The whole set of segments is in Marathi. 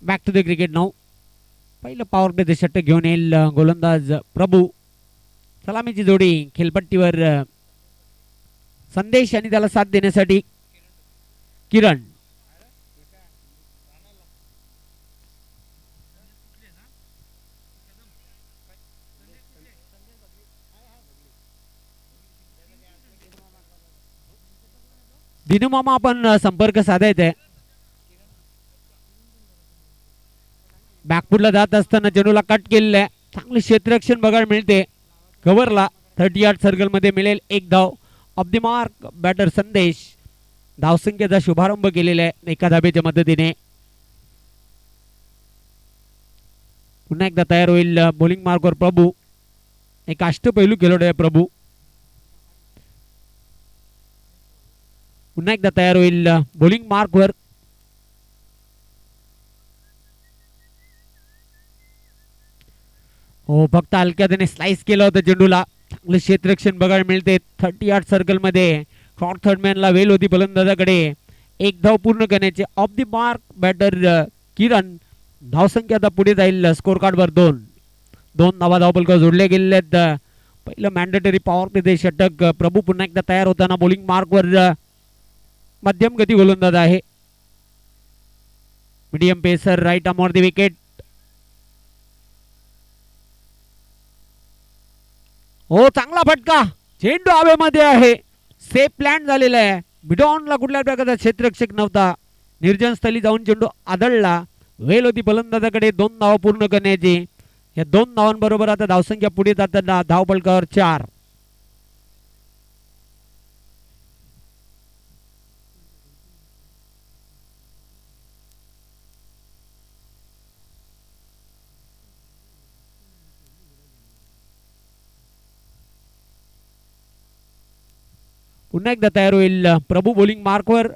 Back to the cricket now. पहिलं पॉवर प्ले षटक घेऊन येईल गोलंदाज प्रभू. सलामीची जोडी खेळपट्टीवर संदेश आणि त्याला साथ देण्यासाठी किरण. दिनू मामा आपण संपर्क साधायचा. बॅकफुटला जात असताना चेंडूला कट केलेलं आहे. चांगले क्षेत्ररक्षण बघायला मिळते. कव्हरला 30 यार्ड सर्कल मध्ये मिळेल एक धाव. ऑफ द मार्क बॅटर संदेश. धावसंख्येचा शुभारंभ केलेला आहे एका धाब्याच्या मदतीने. पुन्हा एकदा तयार होईल बॉलिंग मार्कवर प्रभू. एक अष्टपैलू खेळाडू आहे प्रभू. पुन्हा एकदा तयार होईल बॉलिंग मार्कवर. हो फक्त हलक्या त्याने स्लाइस केलं होतं चेंडूला. चांगलं क्षेत्ररक्षण बघायला मिळते. 30 यार्ड सर्कल मध्ये शॉर्ट थर्डमॅनला वेल होती फलंदाजाकडे. एक धाव पूर्ण करण्याचे. ऑफ द मार्क बॅटर किरण. धावसंख्या आता पुढे जाईल स्कोर कार्डवर 2 धावा धावपलकावर जोडले गेलेले आहेत. पहिलं मॅन्डेटरी पॉवर प्ले षटक. प्रभू पुन्हा एकदा तयार होताना बॉलिंग मार्कवर. मध्यम गती गोलंदाज आहे. Medium pacer right arm on the wicket. हो चांगला फटका. चेंडू हवेमध्ये आहे. सेफ प्लॅन झालेला आहे. मिडॉनला कुठल्या प्रकारचा क्षेत्ररक्षक नव्हता. निर्जन स्थळी जाऊन चेंडू आदळला. वेल होती फलंदाजाकडे 2 धावा पूर्ण करण्याची. या 2 धावांबरोबर आता धावसंख्या पुढे जाताना धावपलकावर 4. पुन्हा एकदा तयार होईल प्रभू बॉलिंग मार्कवर.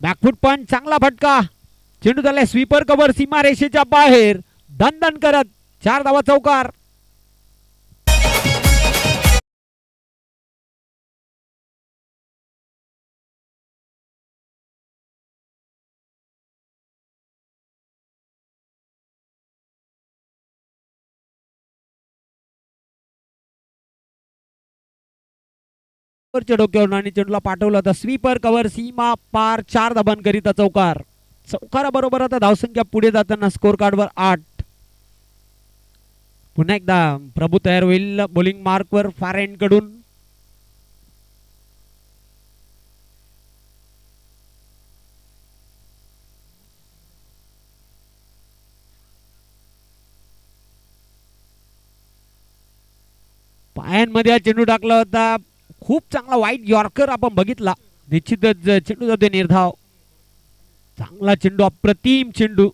बॅकफुट पंच चांगला फटका. चेंडू झालाय स्वीपर कव्हर सीमारेषेच्या बाहेर. दणदण करत 4 धावा चौकार. डोक्यावर आणि चेंडूला पाठवलं होतं. स्वीपर कव्हर सीमा पार 4 धाबांकरिता चौकार. चौकाराबरोबर आता धावसंख्या पुढे जाताना स्कोर कार्डवर 8. पुन्हा एकदा प्रभू तयार होईल बॉलिंग मार्कवर फार एंड कडून. पायांमध्ये चेंडू टाकला होता. खूप चांगला वाईट यॉर्कर आपण बघितला. निश्चितच चेंडू जाते निर्धाव. चांगला चेंडू अप्रतिम चेंडू.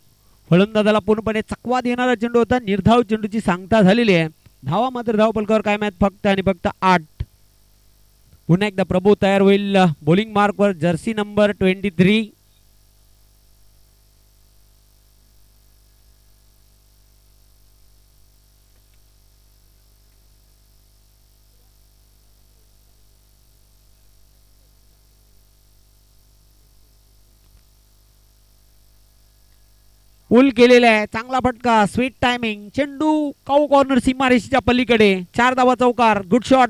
फलंदाजाला पूर्णपणे चकवा देणारा चेंडू होता. निर्धाव चेंडूची सांगता झालेली आहे. धावा मात्र धावपलकावर काय माहित फक्त आणि फक्त 8. पुन्हा एकदा प्रभू तयार होईल बॉलिंग मार्कवर. Jersey number 23. पुल केलेला आहे. चांगला फटका. Sweet timing. चेंडू काऊ कॉर्नर सीमारेषेच्या पलीकडे. 4 धावा चौकार. Good shot.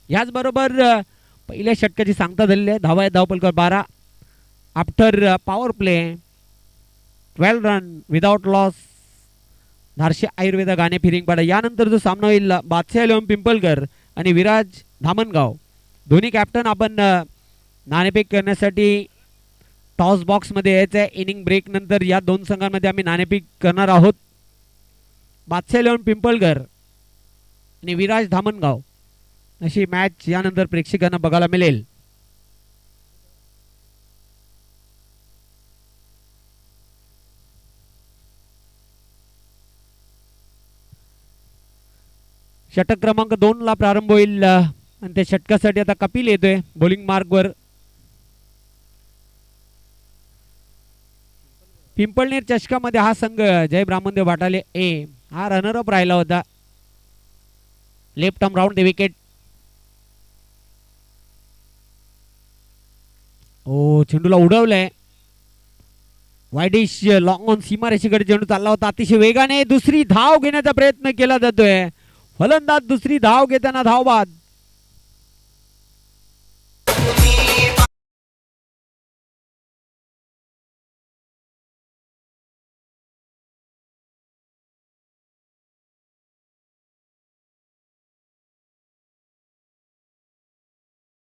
याचबरोबर पहिल्या षटकाची सांगता झालेली आहे. धावा धावपलकावर 12. After power play 12 run without loss. Dharashe Ayurveda Gane Firingpada. यानंतर जो सामना होईल बादशाह इलेव्हन पिंपलकर आणि विराज धामणगाव. दोन्ही कॅप्टन आपण नाणेफेक करण्यासाठी टॉस बॉक्स मध्ये यायचं आहे. इनिंग ब्रेक नंतर या 2 संघांमध्ये आम्ही नाणेफेक करणार आहोत. बादशाह इलेव्हन पिंपलकर आणि विराज धामणगाव अशी मॅच यानंतर प्रेक्षकांना बघायला मिळेल. षटक क्रमांक 2 ला प्रारंभ होईल आणि त्या षटकासाठी आता कपिल येतोय बॉलिंग मार्कवर. पिंपळनेर चषकामध्ये हा संघ जय ब्राह्मणदेव भाटाले ए हा रनरअप राहिला होता. Left arm round the wicket. ओ चेंडूला उडवलंय. वायडिश लॉंग ऑन सीमारेषेकडे चेंडू चालला होता अतिशय वेगाने. दुसरी धाव घेण्याचा प्रयत्न केला जातोय. फलंदाज दुसरी धाव घेताना धावबाद.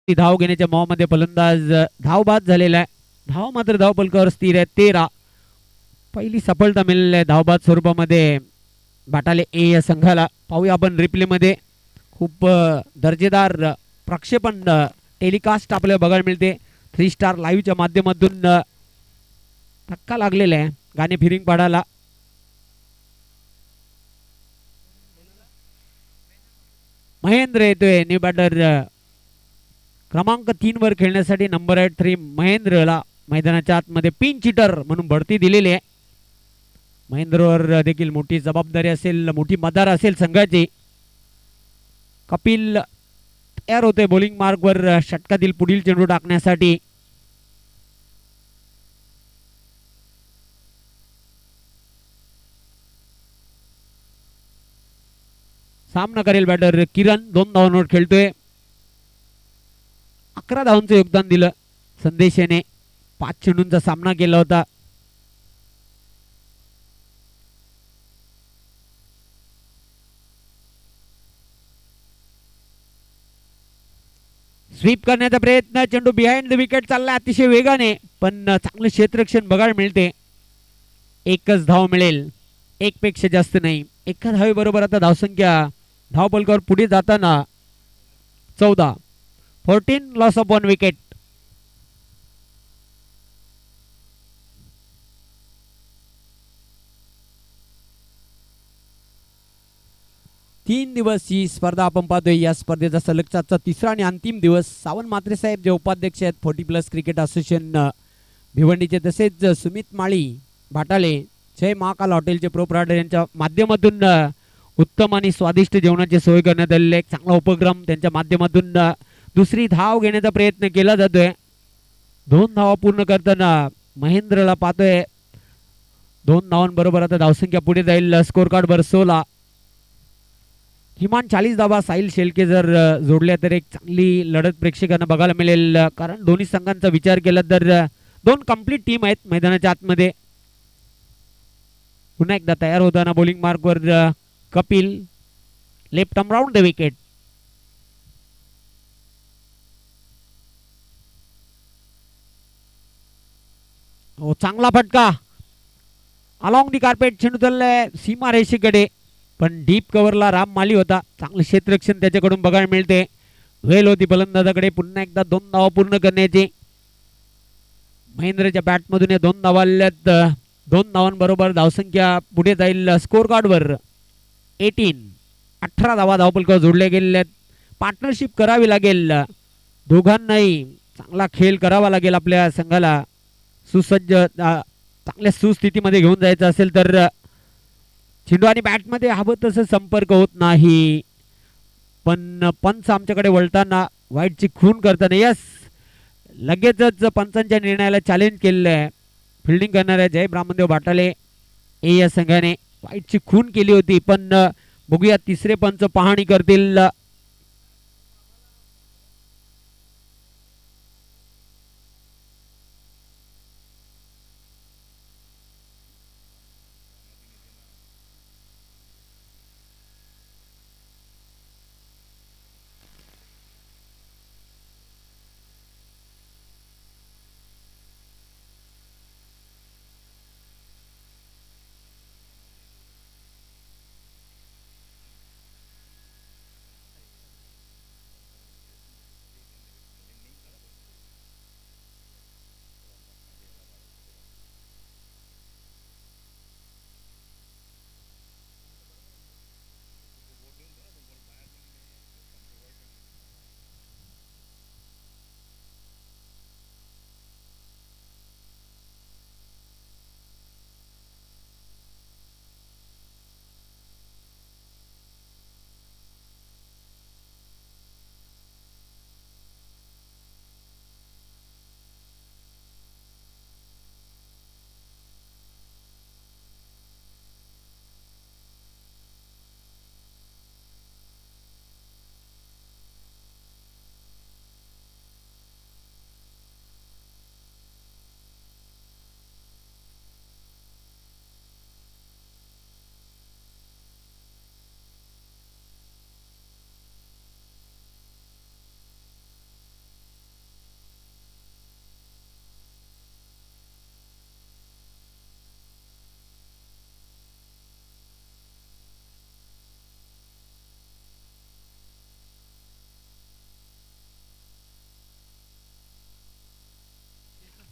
धाव घेण्याच्या मोहामध्ये फलंदाज धावबाद झालेला आहे. धाव मात्र धावपलकावर स्थिर आहे 13. पहिली सफलता मिळाली आहे धावबाद स्वरूपामध्ये भाटाले ए या संघाला. पाहूया आपण रिप्ले मध्ये. खूप दर्जेदार प्रक्षेपण टेलिकास्ट आपल्याला बघायला मिळते 3 स्टार लाईव्हच्या माध्यमातून. धक्का लागलेला आहे गाणे फिरिंग पाडाला. महेंद्र येतोय न्यू बॅटर क्रमांक 3 वर खेळण्यासाठी. नंबर 3 महेंद्रला मैदानाच्या आतमध्ये पिन चिटर म्हणून बढती दिलेली आहे. महेंद्रवर देखील मोठी जबाबदारी असेल, मोठी मदार असेल संघाची. कपिल तयार होते बॉलिंग मार्कवर षटकातील पुढील चेंडू टाकण्यासाठी. सामना करेल बॅटर किरण. 2 धावांवर खेळतोय. 11 धावांचं योगदान दिलं संदेशाने. 5 चेंडूंचा सामना केला होता. स्वीप करण्याचा प्रयत्न. चेंडू बिहाइंड द विकेट चाललाय अतिशय वेगाने पण चांगलं क्षेत्ररक्षण बघायला मिळते. एकच धाव मिळेल, एक पेक्षा जास्त नाही. एका धावेबरोबर आता धावसंख्या धावपलकावर पुढे जाताना 14. 14 लॉस ऑफ 1 विकेट. तीन दिवस ही स्पर्धा आपण पाहतोय. या स्पर्धेचा सलगचा 3रा आणि अंतिम दिवस. सावंत म्हात्रे साहेब जे उपाध्यक्ष आहेत 40+ क्रिकेट असोसिएशन भिवंडीचे, तसेच सुमित माळी भाटाले जय महाकाल हॉटेलचे प्रोप्रायटर यांच्या माध्यमातून उत्तम आणि स्वादिष्ट जेवणाची सोय करण्यात आलेली. एक चांगला उपक्रम त्यांच्या माध्यमातून दुसरी धाव घेण्याचा प्रयत्न केला जातोय. 2 धावा पूर्ण करताना महेंद्रला पाहतोय. 2 धावांबरोबर आता धावसंख्या पुढे जाईल स्कोर कार्ड वर 16. किमान 40 धावा साहिल शेळके जर जोडल्या तर एक चांगली लढत प्रेक्षकांना बघायला मिळेल. कारण दोन्ही संघांचा विचार केला तर 2 कंप्लीट टीम आहेत मैदानाच्या आतमध्ये. पुन्हा एकदा तयार होताना बॉलिंग मार्कवर Kapil. Left arm round the wicket. हो चांगला फटका अलॉंग दी कार्पेट. चेंडू चाललाय सीमा रेषेकडे पण डीप कव्हरला राम माली होता. चांगलं क्षेत्ररक्षण त्याच्याकडून बघायला मिळते. वेल होती फलंदाजाकडे. पुन्हा एकदा 2 धावा पूर्ण करण्याची. महेंद्रच्या बॅटमधून 2 धावा आल्यात. 2 धावांबरोबर धावसंख्या पुढे जाईल स्कोर कार्डवर 18. 18 धावा धावपलकावर जोडल्या गेलेल्या आहेत. पार्टनरशिप करावी लागेल दोघांनाही. चांगला खेळ करावा लागेल आपल्या संघाला. सुसज्ज चांगल्या सुस्थितीमध्ये घेऊन जायचं असेल तर. चेंडू आणि बॅटमध्ये हवं तसं संपर्क होत नाही. पण पंच आमच्याकडे वळताना वाईटची खून करताना यस लगेचच पंचांच्या निर्णयाला चॅलेंज केलेलं आहे. फिल्डिंग करणाऱ्या जय ब्राह्मणदेव भाटाले ए या संघाने वाईटची खून केली होती. पण बघूया 3रे पंच पाहणी करतील.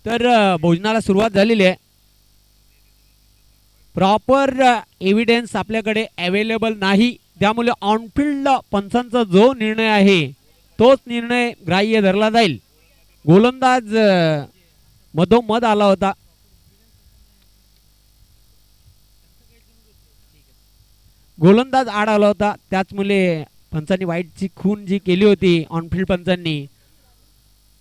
तर भोजनाला सुरुवात झालेली आहे. प्रॉपर एव्हिडन्स आपल्याकडे अवेलेबल नाही, त्यामुळे ऑनफिल्ड पंचांचा जो निर्णय आहे तोच निर्णय ग्राह्य धरला जाईल. गोलंदाज मधोमध आला होता. गोलंदाज आड आला होता, त्याचमुळे पंचांनी वाईटची खून जी केली होती ऑनफिल्ड पंचांनी,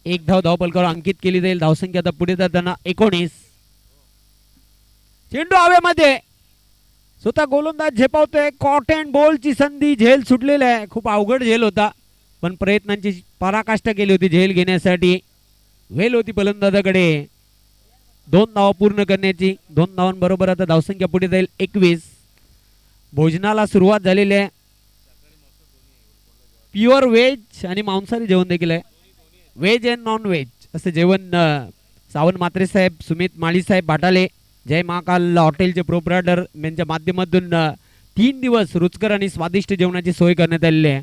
एक धाव धावपलकावर अंकित केली जाईल. धावसंख्या आता पुढे जाताना 19. चेंडू हवेमध्ये, स्वतः गोलंदाज झेपावतोय. कॉटन बॉलची संधी, झेल सुटलेला आहे. खूप अवघड झेल होता, पण प्रयत्नांची पराकाष्ठा केली होती झेल घेण्यासाठी. वेल होती फलंदाजाकडे 2 धावा पूर्ण करण्याची. 2 धावांबरोबर आता धावसंख्या पुढे जाईल 21. भोजनाला सुरुवात झालेली आहे. प्युअर व्हेज आणि मांसाहारी जेवण देखील आहे. व्हेज अँड नॉन व्हेज असं जेवण सावंत म्हात्रे साहेब, सुमित माळी साहेब बाटाले, जय महाकाल हॉटेलचे प्रोप्रायटर यांच्या माध्यमातून 3 दिवस रुचकर आणि स्वादिष्ट जेवणाची सोय करण्यात आलेली आहे.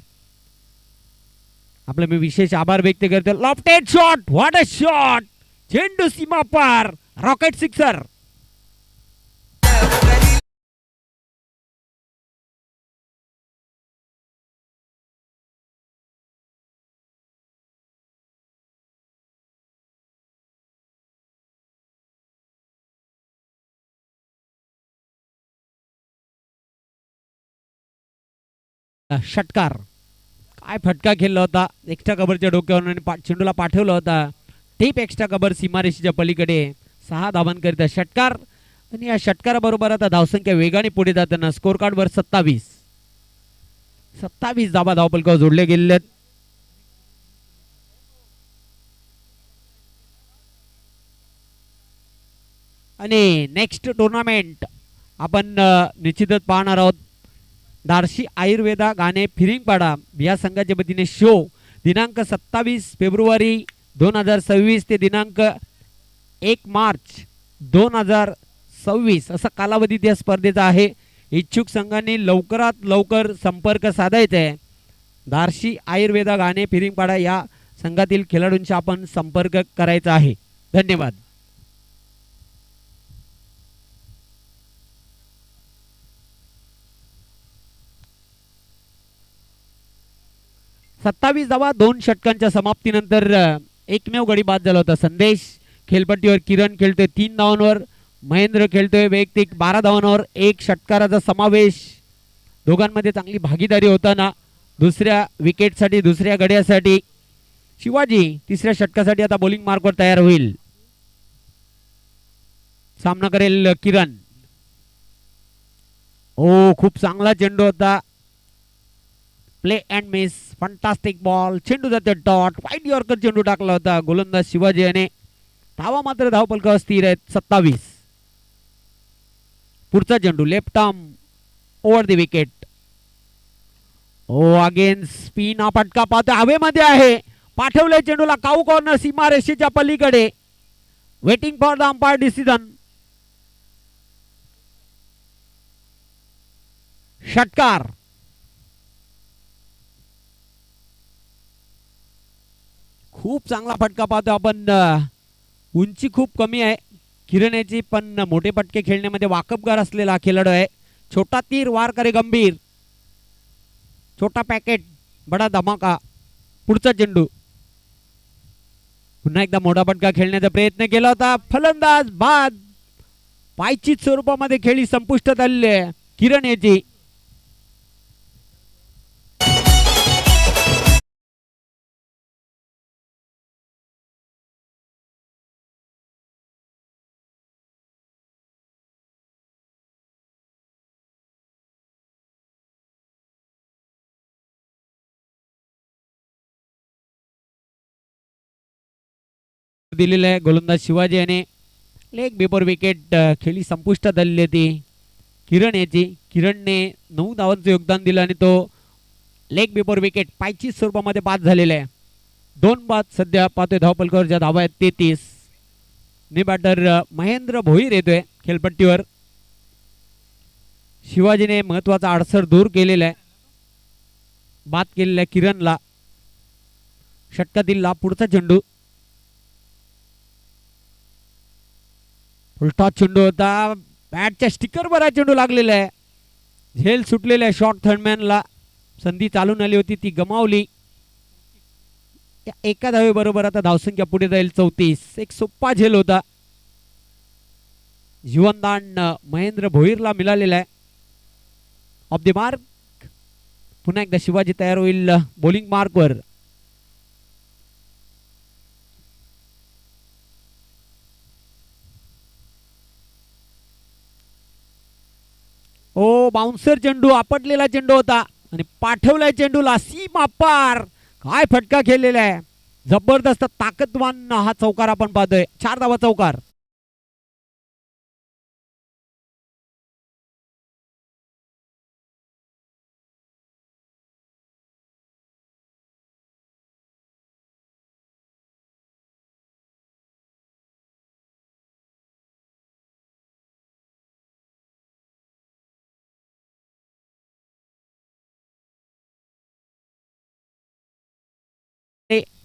आपले मी विशेष आभार व्यक्त करतो. Lofted shot, what a shot, चेंडू सीमा पार, रॉकेट सिक्सर. षटकार, काय फटका खेळला होता. एक्स्ट्रा कव्हरच्या डोक्यावर आणि चेंडूला पाठवला होता टीप एक्स्ट्रा कव्हर सीमारेषेच्या पलीकडे. 6 धावांकरिता षटकार, आणि या षटकाराबरोबर आता धावसंख्या वेगाने पुढे जाताना स्कोर कार्डवर 27 धावा धावपलकावर जोडले गेले आहेत. आणि नेक्स्ट टुर्नामेंट आपण निश्चितच पाहणार आहोत. दार्शी आयुर्वेदा गाणे फिरिंगपाडा या संघाच्या वतीने शो दिनांक 27 फेब्रुवारी 2026 ते दिनांक 1 मार्च 2026 असा कालावधी त्या स्पर्धेचा आहे. इच्छुक संघांनी लवकरात लवकर संपर्क साधायचा आहे. दार्शी आयुर्वेदा गाणे फिरिंगपाडा या संघातील खेळाडूंशी आपण संपर्क करायचा आहे. धन्यवाद. 27 धावा 2 षटकांच्या समाप्तीनंतर एकमेव गडी बाद झाला होता. संदेश खेळपट्टीवर, किरण खेळतोय 3 धावांवर, महेंद्र खेळतोय वैयक्तिक 12 धावांवर. 1 षटकाराचा समावेश, दोघांमध्ये चांगली भागीदारी होताना दुसऱ्या विकेटसाठी, दुसऱ्या गड्यासाठी शिवाजी तिसऱ्या षटकासाठी आता बॉलिंग मार्कवर तयार होईल. सामना करेल किरण. ओ, खूप चांगला चेंडू होता. Play and miss, fantastic ball. चेंडू जाते डॉट, वाईट यॉर्कर चेंडू टाकला होता गोलंदाज शिवाजी याने. धावा मात्र धावपलकावर स्थिर आहेत 27. पुढचा चेंडू left arm over the wicket. Oh, again spin. हा फटका पाहतो हवेमध्ये आहे. पाठवले चेंडूला काऊ कॉर्नर सीमारेषेच्या पलीकडे. Waiting for the umpire decision. षटकार. खूप चांगला फटका पाहतो आपण. उंची खूप कमी आहे किरण याची, पण मोठे फटके खेळण्यामध्ये वाकबगार असलेला खेळाडू आहे. छोटा तीर वार करे गंभीर, छोटा पॅकेट बडा धमाका. पुढचा चेंडू. पुन्हा एकदा मोठा फटका खेळण्याचा प्रयत्न केला होता. फलंदाज बाद. पायचीत स्वरूपामध्ये खेळी संपुष्टात आलेली आहे किरण याची. दिलेला आहे गोलंदाज शिवाजी याने. लेग बिफोर विकेट खेळी संपुष्टात आलेली होती किरण याची. किरणने 9 धावांचं योगदान दिलं आणि तो लेग बिफोर विकेट पायची स्वरूपामध्ये बाद झालेला आहे. 2 बाद सध्या पाहतोय धावपलकावर, ज्या धावा आहेत 33. नि बॅटर महेंद्र भोईर येतोय खेळपट्टीवर. शिवाजीने महत्वाचा अडसर दूर केलेला आहे, बाद केलेला आहे किरणला. षटकातील पुढचा चेंडू. उलटा चेंडू होता, बॅटच्या स्टिकर वर चेंडू लागलेला आहे, झेल सुटलेला आहे. शॉर्ट थर्डमॅनला संधी चालून आली होती ती गमावली. एका धावे बरोबर आता धावसंख्या पुढे जाईल 34. एक सोपा झेल होता, जीवनदान महेंद्र भोईरला मिळालेला आहे. ऑफ द मार्क, पुन्हा एकदा शिवाजी तयार होईल बॉलिंग मार्कवर. ओ बाउन्सर चेंडू, आपटलेला चेंडू होता आणि पाठवलाय चेंडूला सीमा पार. काय फटका खेळलेला आहे, जबरदस्त ताकदवान हा चौकार आपण पाहतोय. 4 धावा चौकार.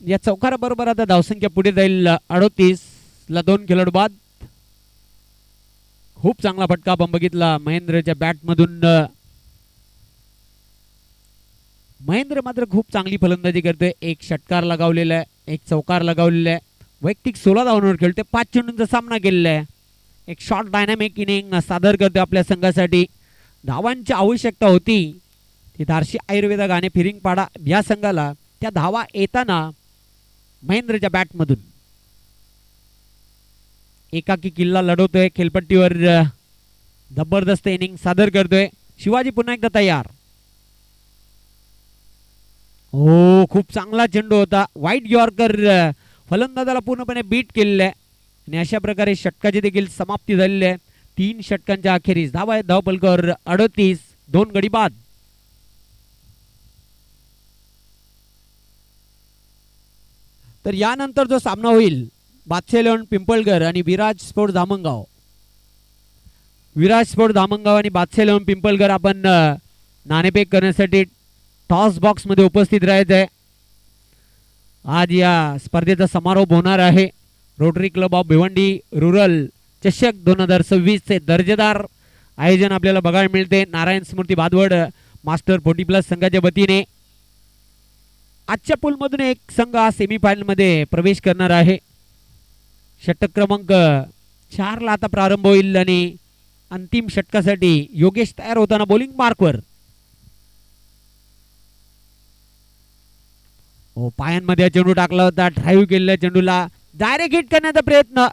या चौकाराबरोबर आता धावसंख्या पुढे जाईल 38 ला 2 खेळाडू बाद. खूप चांगला फटका आपण बघितला महेंद्रच्या बॅट मधून. महेंद्र मात्र खूप चांगली फलंदाजी करतोय. एक षटकार लगावलेला आहे, एक चौकार लगावलेला आहे. वैयक्तिक 16 धावांवर खेळतोय, 5 चेंडूंचा सामना केलेला आहे. एक शॉर्ट डायनामिक इनिंग सादर करतोय आपल्या संघासाठी. धावांची आवश्यकता होती ती धारशी आयुर्वेदा गाणे फिरिंगपाडा या संघाला. त्या धावा येताना महेंद्रच्या बॅटमधून एकाकी किल्ला लढवतोय खेळपट्टीवर. जबरदस्त इनिंग सादर करतोय. शिवाजी पुन्हा एकदा तयार. हो, खूप चांगला चेंडू होता. वाईट यॉर्कर फलंदाजाला पूर्णपणे बीट केलेला आहे आणि अशा प्रकारे षटकाची देखील समाप्ती झालेली आहे. 3 षटकांच्या अखेरीस धावा आहेत धावपलकावर 38, 2 गडी बाद. तर यानंतर जो सामना होईल बादशाह 11 पिंपळगर आणि विराज स्पोर्ट धामणगाव. विराज स्पोर्ट धामणगाव आणि बादशाह 11 पिंपळगर आपण नाणेफेक करण्यासाठी टॉस बॉक्स मध्ये उपस्थित राहायचं आहे. आज या स्पर्धेचा समारोप होणार आहे. Rotary club of Bhiwandi rural चषक 2026 चे दर्जेदार आयोजन आपल्याला बघायला मिळते नारायण स्मृती भादवड मास्टर 40+ संघाच्या वतीने. आजच्या पूल मधून एक संघ हा सेमीफायनल मध्ये प्रवेश करणार आहे. षटक क्रमांक 4 ला आता प्रारंभ होईल आणि अंतिम षटकासाठी योगेश तयार होताना बॉलिंग मार्कवर. हो, पायांमध्ये चेंडू टाकला होता, ड्राईव्ह केलेल्या चेंडूला डायरेक्ट हिट करण्याचा प्रयत्न,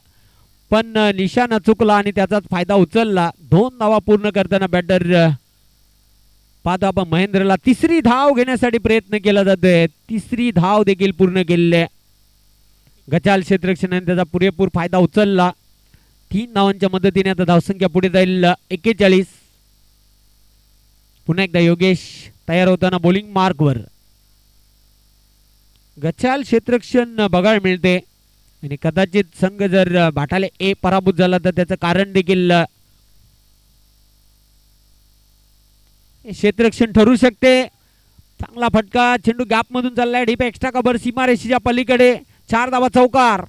पण निशाणा चुकला आणि त्याचाच फायदा उचलला. 2 धावा पूर्ण करताना बॅटर पाहतो आपण महेंद्रला 3री धाव घेण्यासाठी प्रयत्न केला जातोय. 3री धाव देखील पूर्ण केलेली आहे. गचाल क्षेत्ररक्षणाने त्याचा पुरेपूर फायदा उचलला. 3 धावांच्या मदतीने आता धावसंख्या पुढे जाईल 41. पुन्हा एकदा योगेश तयार होताना बॉलिंग मार्कवर. गचाल क्षेत्ररक्षण बघायला मिळते आणि कदाचित संघ जर भाटाले ए पराभूत झाला तर त्याचं कारण देखील क्षेत्ररक्षण ठरू शकते. चांगला फटका, चेंडू गॅप मधून चाललाय, डीप एक्स्ट्रा कव्हर सीमारेषेच्या पलीकडे. 4 धावा चौकार.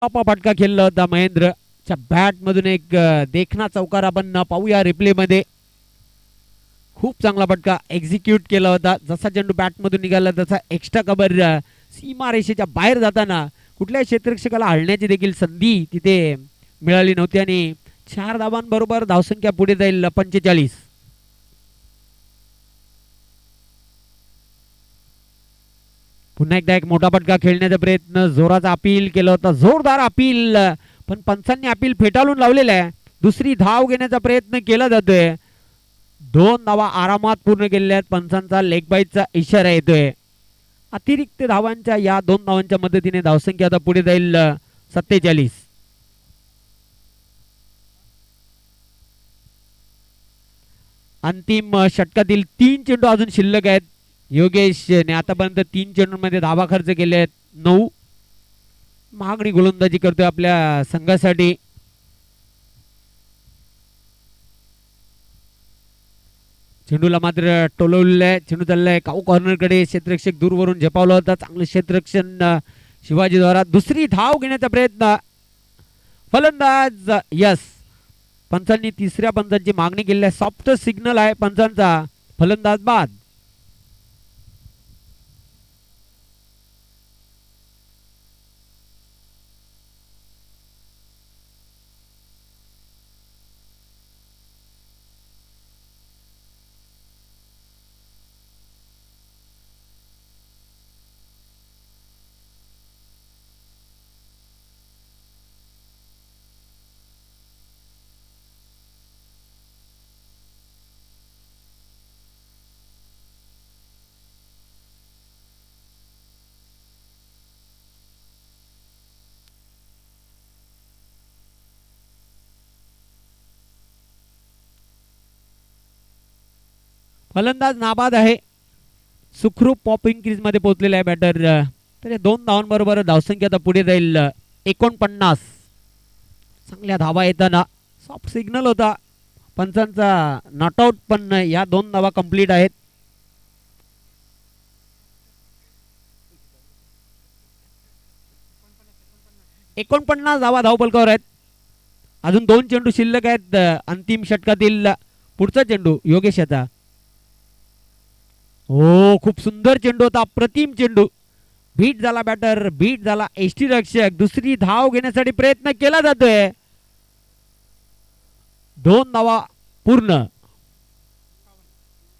फटका खेळला होता महेंद्रच्या बॅट मधून. एक देखना चौकार आपण पाहूया रिप्ले मध्ये. खूप चांगला फटका एक्झिक्यूट केला होता. जसा चेंडू बॅट मधून निघाला तसा एक्स्ट्रा कव्हर सीमारेषेच्या बाहेर जाताना कुठल्याही क्षेत्ररक्षकाला हलण्याची देखील संधी तिथे मिळाली नव्हती आणि 4 धावांबरोबर धावसंख्या पुढे जाईल 45. पुन्हा एकदा एक मोठा फटका खेळण्याचा प्रयत्न, जोराचा अपील केला होता, जोरदार अपील, पण पंचांनी अपील फेटाळून लावलेलं आहे. 2री धाव घेण्याचा प्रयत्न केला जातोय. 2 धावा आरामात पूर्ण केलेल्या आहेत. पंचांचा लेग बाईटचा इशारा येतोय. अतिरिक्त धावांच्या या 2 धावांच्या मदतीने धावसंख्या आता पुढे जाईल 47. अंतिम षटकातील 3 चेंडू अजून शिल्लक आहेत. योगेशने आतापर्यंत 3 चेंडूंमध्ये धावा खर्च केले आहेत 9. महागडी गोलंदाजी करतोय आपल्या संघासाठी. चेंडूला मात्र टोलवलेलं आहे. चेंडू चाललाय काऊ कॉर्नर कडे. क्षेत्ररक्षक दूरवरून झेपावला होता. चांगलं क्षेत्ररक्षण शिवाजी द्वारा दुसरी धाव घेण्याचा प्रयत्न. फलंदाज यस. पंचांनी तिसऱ्या पंचांची मागणी केली आहे. सॉफ्ट सिग्नल आहे पंचांचा. फलंदाज बाद. फलंदाज नाबाद आहे. सुखरूप पॉपिंग क्रीज मध्ये पोहोचलेला आहे बॅटर. तर 2 धावांबरोबर धावसंख्या आता पुढे जाईल 49. चांगल्या धावा येताना सॉफ्ट सिग्नल होता पंचांचा नॉट आउट, पण या 2 धावा कंप्लीट आहेत. एकोणपन्नास धावा धावपलकावर आहेत. अजून 2 चेंडू शिल्लक आहेत अंतिम षटकातील. पुढचा चेंडू योगेश याचा. हो, खूप सुंदर चेंडू होता. अप्रतिम चेंडू. बीट झाला बॅटर, बीट झाला एसटी रक्षक. दुसरी धाव घेण्यासाठी प्रयत्न केला जातोय. 2 धावा पूर्ण.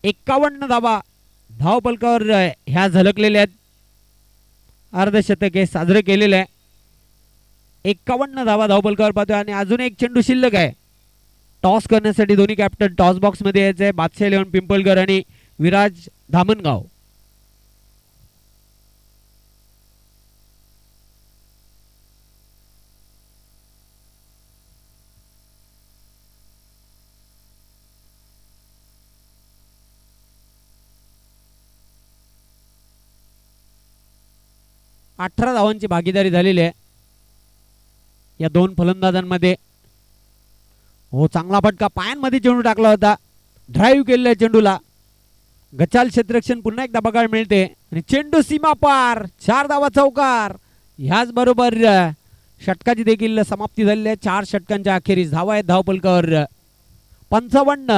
51 धावा धावपलकावर ह्या झलकलेल्या आहेत. अर्धशतक हे साजरे केलेले आहे. 51 धावा धावपलकावर पाहतोय आणि अजून एक चेंडू शिल्लक आहे. टॉस करण्यासाठी दोन्ही कॅप्टन टॉस बॉक्स मध्ये यायचे. बादशाह 11 पिंपळकर आणि विराज धामणगाव. अठरा धावांची भागीदारी झालेली आहे या 2 फलंदाजांमध्ये. हो, चांगला फटका. पायांमध्ये चेंडू टाकला होता. ड्राईव्ह केलेला चेंडूला. गचाल क्षेत्ररक्षण पुन्हा एकदा बघायला मिळते आणि चेंडू सीमा पार. 4 धावा चौकार. ह्याच बरोबर षटकाची देखील समाप्ती झालेली आहे. 4 षटकांच्या अखेरीस धावा आहेत धावपलकावर 55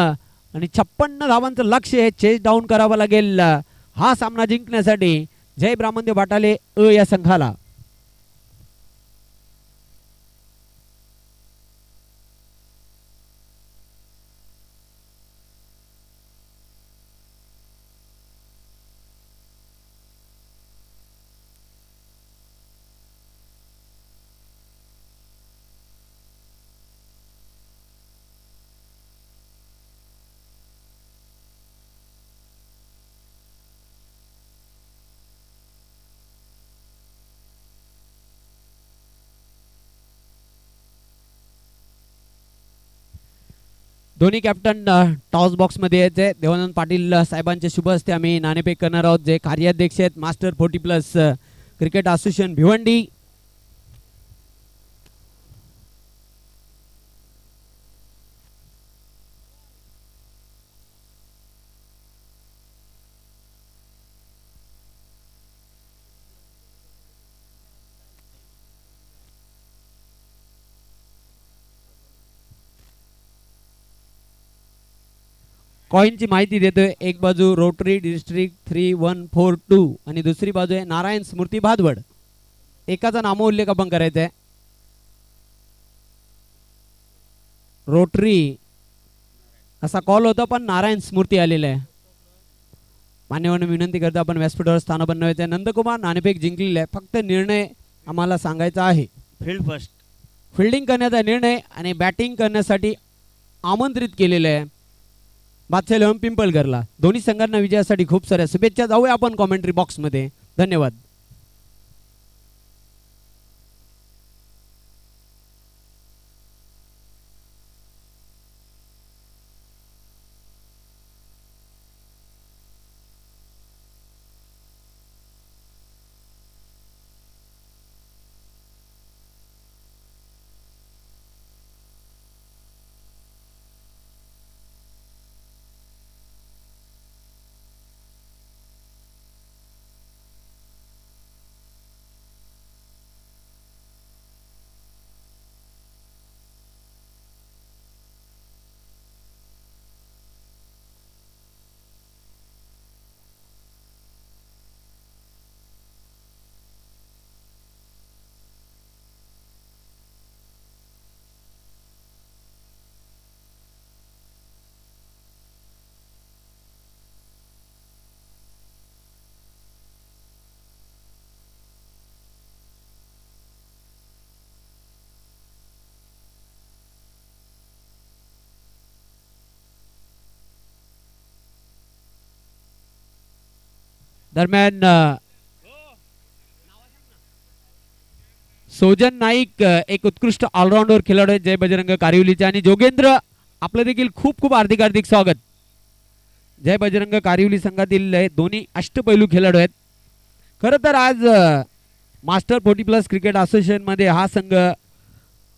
आणि 56 धावांचं लक्ष्य हे चेस डाऊन करावं लागेल हा सामना जिंकण्यासाठी जय ब्राह्मणदेव भाटाले या संघाला. दोन्ही कॅप्टन टॉस बॉक्स मध्ये यायचे. देवानंद पाटील साहेबांच्या शुभ हस्ते आम्ही नाणेफेक करणार आहोत, जे कार्याध्यक्ष आहेत मास्टर 40+ क्रिकेट असोसिएशन भिवंडी. कॉइनची माहिती देतोय. एक बाजू रोटरी डिस्ट्रिक्ट 3142 आणि दुसरी बाजू आहे नारायण स्मृती भादवड. एकाचा नामोल्लेख आपण करायचा आहे. रोटरी असा कॉल होता पण नारायण स्मृती आलेला आहे. मान्यवरांना विनंती करतो आपण व्यासपीठावर स्थानापन्न व्हायचे. नंदकुमार नाणेफेक जिंकलेले आहे. फक्त निर्णय आम्हाला सांगायचा आहे. फिल्डिंग करण्याचा निर्णय आणि बॅटिंग करण्यासाठी आमंत्रित केलेले आहे बादशाह 11 पिंपळकरला. दोन्ही संघांना विजयासाठी खूप साऱ्या शुभेच्छा. जाऊया आपण कॉमेंट्री बॉक्स मध्ये. धन्यवाद. दरम्यान सोजन नाईक एक उत्कृष्ट ऑलराऊंडर खेळाडू आहेत जय बजरंग कारिवलीचे, आणि जोगेंद्र आपलं देखील खूप खूप हार्दिक हार्दिक स्वागत. जय बजरंग कारिवली संघातील दोन्ही अष्टपैलू खेळाडू आहेत. खरं तर आज मास्टर 40+ क्रिकेट असोसिएशन मध्ये हा संघ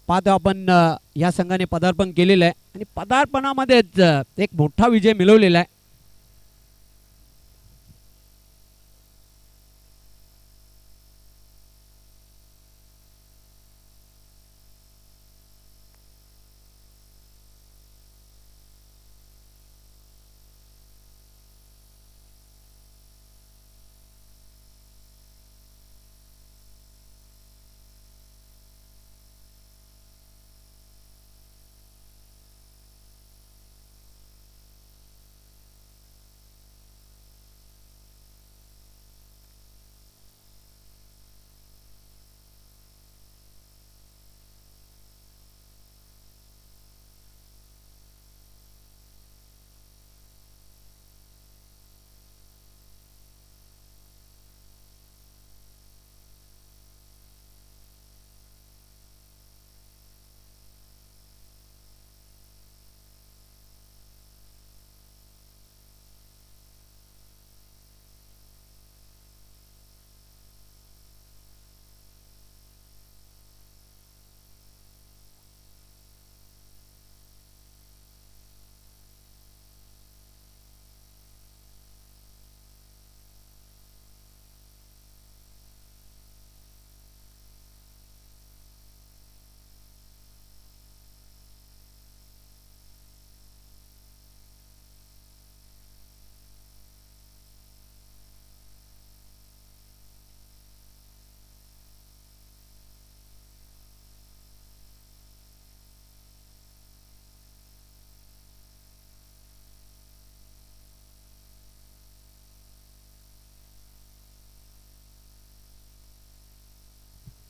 पाहतो आपण, या संघाने पदार्पण केलेलं आहे आणि पदार्पणामध्येच एक मोठा विजय मिळवलेला आहे.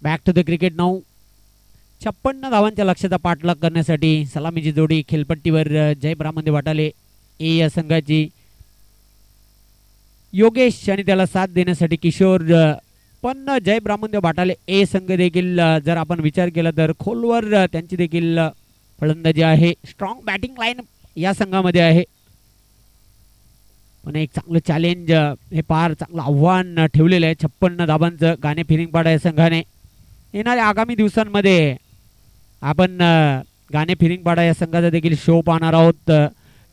Back to the cricket now. 56 धावांच्या लक्ष्याचा पाठलाग करण्यासाठी सलामीची जोडी खेळपट्टीवर जय ब्राह्मणदेव वाटाले ए या संघाची, योगेश आणि त्याला साथ देण्यासाठी किशोर. पण जय ब्राह्मणदेव बाटाले ए संघ देखील जर आपण विचार केला तर खोलवर त्यांची देखील फलंदाजी आहे. स्ट्रॉंग बॅटिंग लाईन या संघामध्ये आहे, पण एक चांगलं चॅलेंज, हे फार चांगलं आव्हान ठेवलेलं आहे 56 धाबांचं गाणे फिरिंगपाडा या संघाने. येणाऱ्या आगामी दिवसांमध्ये आपण गाणे फिरिंगपाडा या संघाचा देखील शो पाहणार आहोत.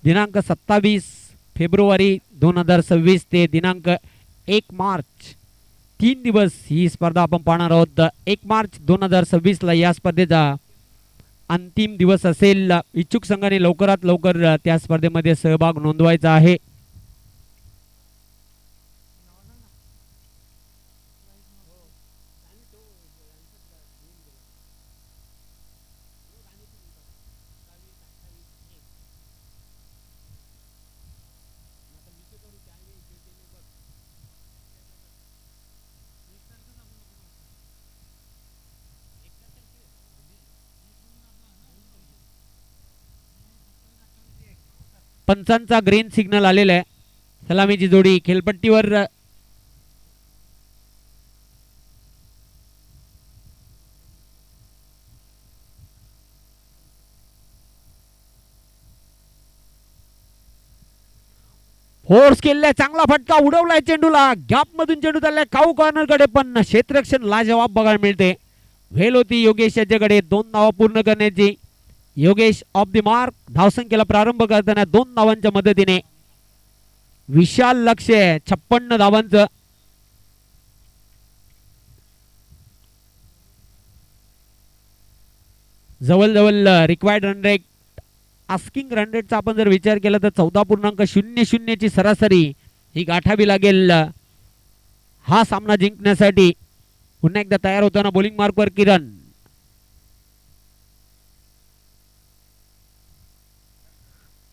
दिनांक 27 फेब्रुवारी 2026 ते दिनांक 1 मार्च 3 दिवस ही स्पर्धा आपण पाहणार आहोत. 1 मार्च 2026 ला या स्पर्धेचा अंतिम दिवस असेल. इच्छुक संघाने लवकरात लवकर त्या स्पर्धेमध्ये सहभाग नोंदवायचा आहे. पंचांचा ग्रीन सिग्नल आलेला आहे. सलामीची जोडी खेळपट्टीवर फोर्स केलेला, चांगला फटका उडवलाय चेंडूला, गॅप मधून चेंडू चाललाय काऊ कॉर्नर कडे, पण क्षेत्ररक्षण लाजवाब बघायला मिळते. वेल होती योगेश याच्याकडे 2 धावा पूर्ण करण्याची. योगेश ऑफ द मार्क, धावसंख्येला प्रारंभ करताना 2 धावांच्या मदतीने. विशाल लक्ष 56 धावांचं. जवळजवळ required run rate, asking run रेटचा आपण जर विचार केला तर 14.00 ची सरासरी ही गाठावी लागेल हा सामना जिंकण्यासाठी. पुन्हा एकदा तयार होताना बॉलिंग मार्कवर किरण.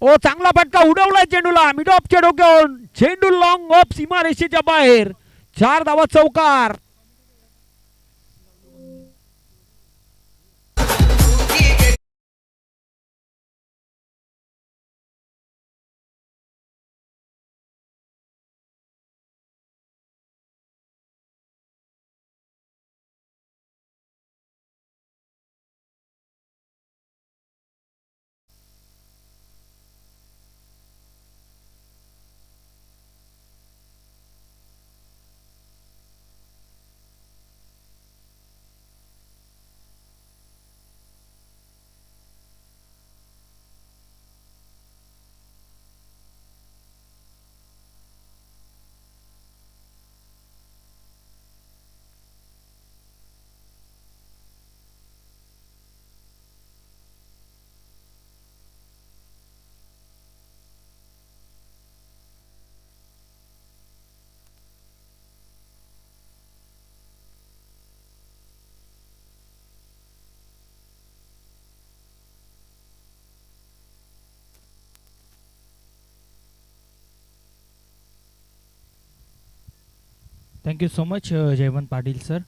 ओ चांगला फटका उडवलाय चेंडूला, मिड ऑफच्या डोक्यावरून चेंडू लॉंग ऑफ सीमारेषेच्या बाहेर. 4 धावा चौकार. Thank you so much Jaywant Patil sir.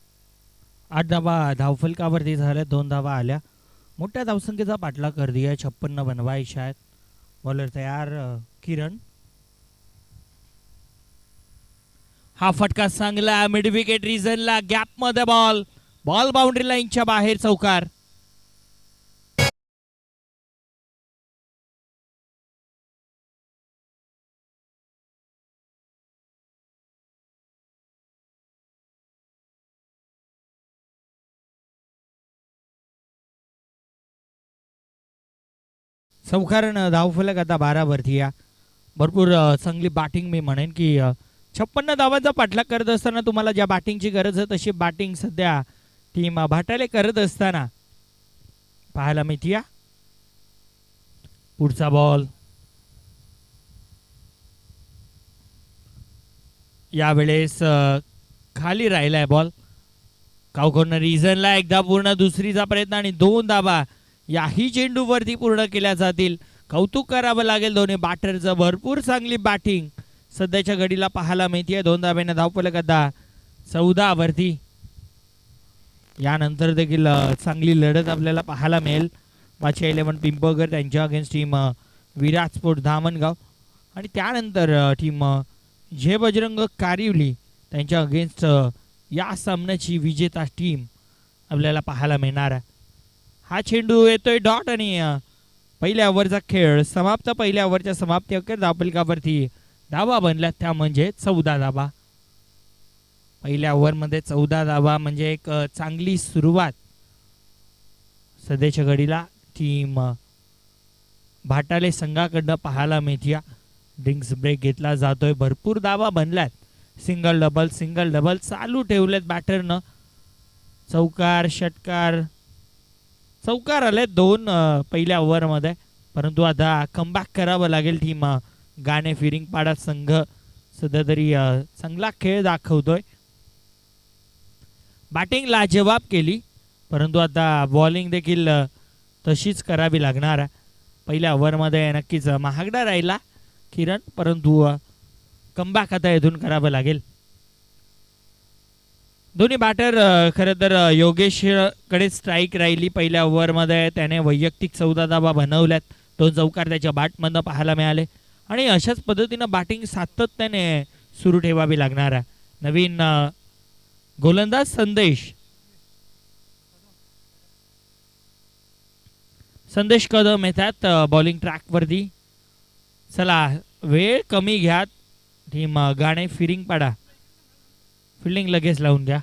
8 धावा धावफलकावरती झाल्या, 2 धावा आल्या. मोठ्या धावसंख्येचा पाठलाग कर दिया, 56 बनवायचे आहेत. बॉलर तयार किरण. हा फटका चांगला मिड विकेट रिजनला, गॅप मध्ये बॉल बाउंड्री लाईनच्या बाहेर, चौकार. चौकार धावफलक आता 12 वरती या. भरपूर चांगली बॅटिंग मी म्हणेन की 56 धावांचा पाठलाग करत असताना तुम्हाला ज्या बॅटिंगची गरज आहे तशी बॅटिंग सध्या टीम भाटाले करत असताना पाहायला मिळते. पुढचा बॉल यावेळेस खाली राहिलाय बॉल. काव कॉर्नर रिजनला एकदा पूर्ण, दुसरीचा प्रयत्न आणि 2 धावा याही चेंडूवरती पूर्ण केल्या जातील. कौतुक करावं लागेल दोन्ही बॅटरचं. भरपूर चांगली बॅटिंग सध्याच्या घडीला पाहायला मिळते. 2 धाब्याने धावफलक आता 14 वरती. यानंतर देखील चांगली लढत आपल्याला पाहायला मिळेल. पाचशे 11 पिंपळगर त्यांच्या अगेन्स्ट टीम विराट स्पोर्ट धामणगाव, आणि त्यानंतर टीम जय बजरंग कारिवली त्यांच्या अगेन्स्ट या सामन्याची विजेता टीम आपल्याला पाहायला मिळणार आहे. हा चेंडू येतोय डॉट आणि पहिल्या ओव्हरचा खेळ समाप्त. पहिल्या ओव्हरच्या समाप्ती अखेर धावफलकावरती धावा बनल्या, त्या म्हणजे 14 धावा. पहिल्या ओव्हरमध्ये 14 धावा म्हणजे एक चांगली सुरुवात सध्याच्या घडीला टीम भाटाले संघाकडनं पाहायला मिळते. ड्रिंक्स ब्रेक घेतला जातोय. भरपूर धावा बनल्यात. सिंगल डबल चालू ठेवलेत बॅटरनं. चौकार षटकार चौकार आले 2 पहिल्या ओव्हरमध्ये, परंतु आता कमबॅक करावं लागेल टीम गाणे फिरिंगपाडा संघ. सध्या तरी चांगला खेळ दाखवतोय. बॅटिंग लाजवाब केली, परंतु आता बॉलिंग देखील तशीच करावी लागणार आहे. पहिल्या ओव्हरमध्ये नक्कीच महागडा राहिला किरण, परंतु कमबॅक आता इथून करावं लागेल. दोन्ही बॅटर खरं तर योगेशकडे स्ट्राईक राहिली पहिल्या ओव्हरमध्ये. त्याने वैयक्तिक 14 धावा बनवल्यात. 2 चौकार त्याच्या बॅटमधनं पाहायला मिळाले, आणि अशाच पद्धतीनं बॅटिंग सातत्याने सुरू ठेवावी लागणार आहे. नवीन गोलंदाज संदेश कदम येतात बॉलिंग ट्रॅकवरती. चला वेळ कमी घ्या टीम गाणे फिरिंगपाडा. फिल्डिंग लगेच लावून घ्या.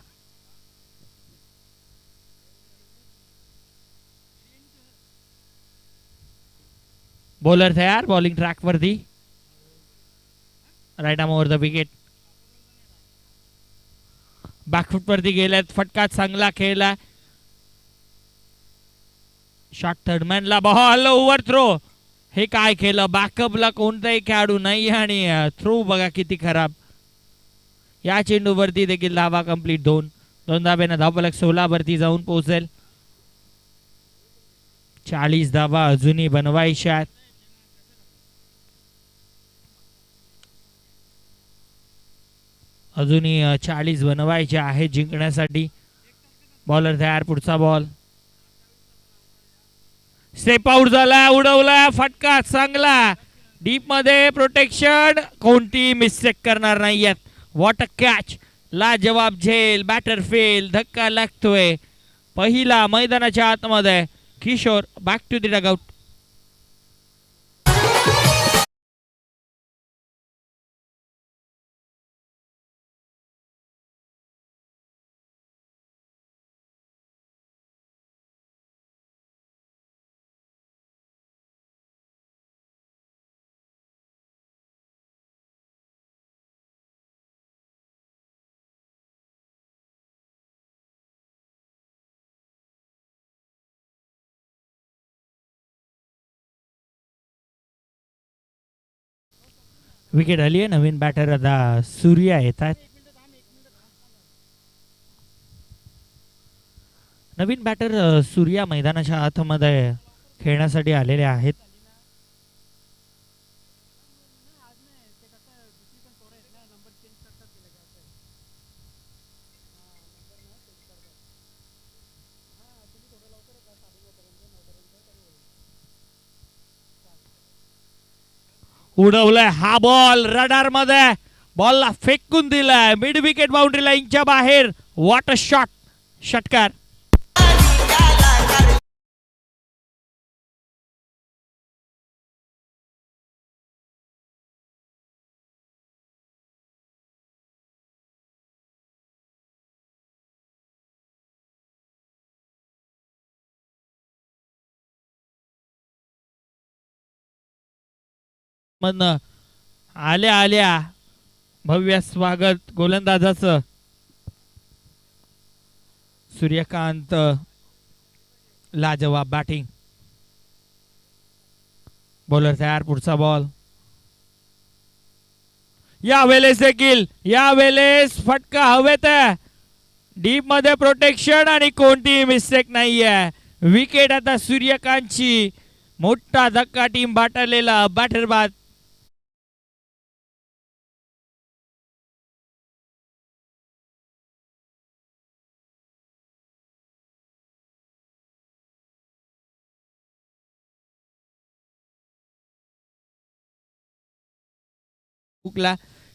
बॉलर तयार बॉलिंग ट्रॅकवरती. Right arm over the wicket. Back foot वरती गेल्यात. फटका चांगला खेळला. शॉट थर्डमॅनला बॉल ओव्हर थ्रो. हे काय केलं, बॅकअपला कोणताही खेळाडू नाही आणि थ्रो बघा किती खराब. या चेंडूवरती देखील धावा कंप्लीट. 2 धाब्यानं धावफलक 16 वरती जाऊन पोहोचेल. 40 धावा अजूनही बनवायच्या. अजूनही 40 बनवायचे आहे जिंकण्यासाठी. बॉलर तयार. पुढचा बॉल स्टेप आउट झाला, उडवला. फटका चांगला डीप मध्ये. प्रोटेक्शन, कोणती मिस्टेक करणार नाहीयेत. What a catch. लाजवाब झेल. Batter fail. धक्का लागतोय पहिला मैदानाच्या आतमध्ये. Kishore back to the dugout. Wicket आली आहे. नवीन बॅटर आता सूर्या येतात. नवीन बॅटर सूर्या मैदानाच्या आतमध्ये खेळण्यासाठी आलेले आहेत. उडवलाय हा बॉल रडार मध्ये, बॉलला फेकून दिलाय मिड विकेट बाउंड्री लाईनच्या बाहेर. वॉट अ शॉट, षटकार. मधनं आल्या आल्या भव्य स्वागत गोलंदाजाचं. सूर्यकांत लाजवाब बॅटिंग. बॉलर तयार, पुढचा बॉल. या वेळेस देखील या वेळेस फटका हवेत, डीप मध्ये प्रोटेक्शन आणि कोणतीही मिस्टेक नाहीये. विकेट आता सूर्यकांतची. मोठा धक्का टीम बाटलेला बॅटर बाद.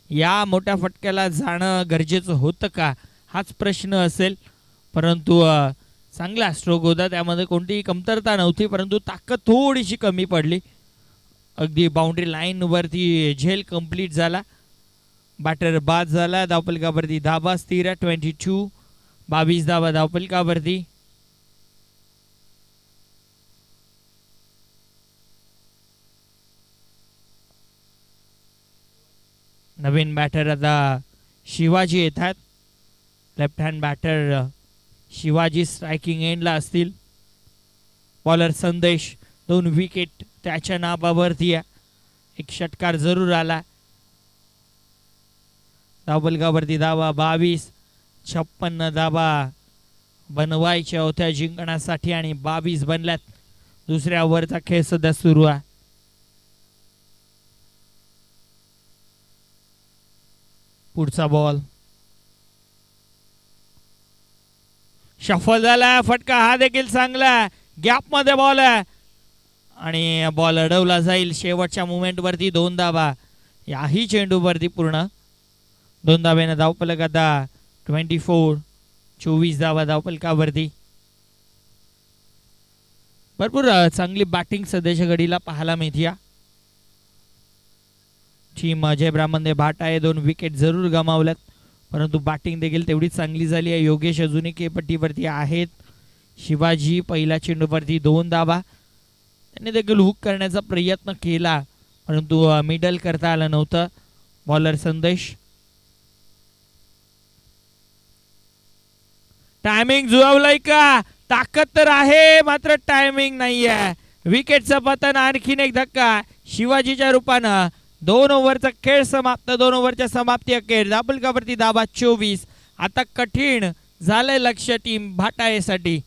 या मोठ्या फटक्याला जाणं गरजेचं होतं का, हाच प्रश्न असेल. परंतु चांगला स्ट्रोक होता, त्यामध्ये कोणतीही कमतरता नव्हती, परंतु ताकद थोडीशी कमी पडली. अगदी बाउंड्री लाईन वरती झेल कंप्लीट झाला. बॅटर बाद झाला. धावफलकावरती धाबा स्थिर 22, 22 धाबा धावफलकावरती. नवीन बॅटर आता शिवाजी येतात. Left hand batter Shivaji striking एंडला असतील. बॉलर संदेश, 2 विकेट त्याच्या नावावरती. एक षटकार जरूर आला. धावफलकावरती धावा 22, 56 धावा बनवायच्या होत्या जिंकण्यासाठी आणि 22 बनल्यात. दुसऱ्या ओव्हरचा खेळ सध्या सुरू आहे. पुढचा बॉल शफल झाला. फटका हा देखील चांगला, गॅप मध्ये बॉल आहे आणि बॉल अडवला जाईल. शेवटच्या मुवमेंट वरती 2 धावा याही चेंडूवरती पूर्ण. 2 धाब्याने धावफलक आता 24, 24 धावा धावफलकावरती. भरपूर चांगली बॅटिंग सध्याच्या घडीला पाहायला मिळते. टीम अजय ब्राह्मण भाट आहे. 2 विकेट जरूर गमावल्यात, परंतु बॅटिंग देखील तेवढीच चांगली झाली आहे. योगेश अजूनही केपट्टीवरती आहेत. शिवाजी पहिल्या चेंडूवरती 2 धावा. त्यांनी देखील हुक करण्याचा प्रयत्न केला, परंतु मिडल करता आलं नव्हतं. बॉलर संदेश. टायमिंग जुळवलंय का, ताकद तर आहे मात्र टायमिंग नाहीये. विकेटचं पतन, आणखीन एक धक्का शिवाजीच्या रूपानं. 2 ओव्हरचा खेळ समाप्त. 2 ओव्हरच्या समाप्ती अखेर धावफलकावरती धाबा 24. आता कठीण झालंय लक्ष टीम भाटायसाठी.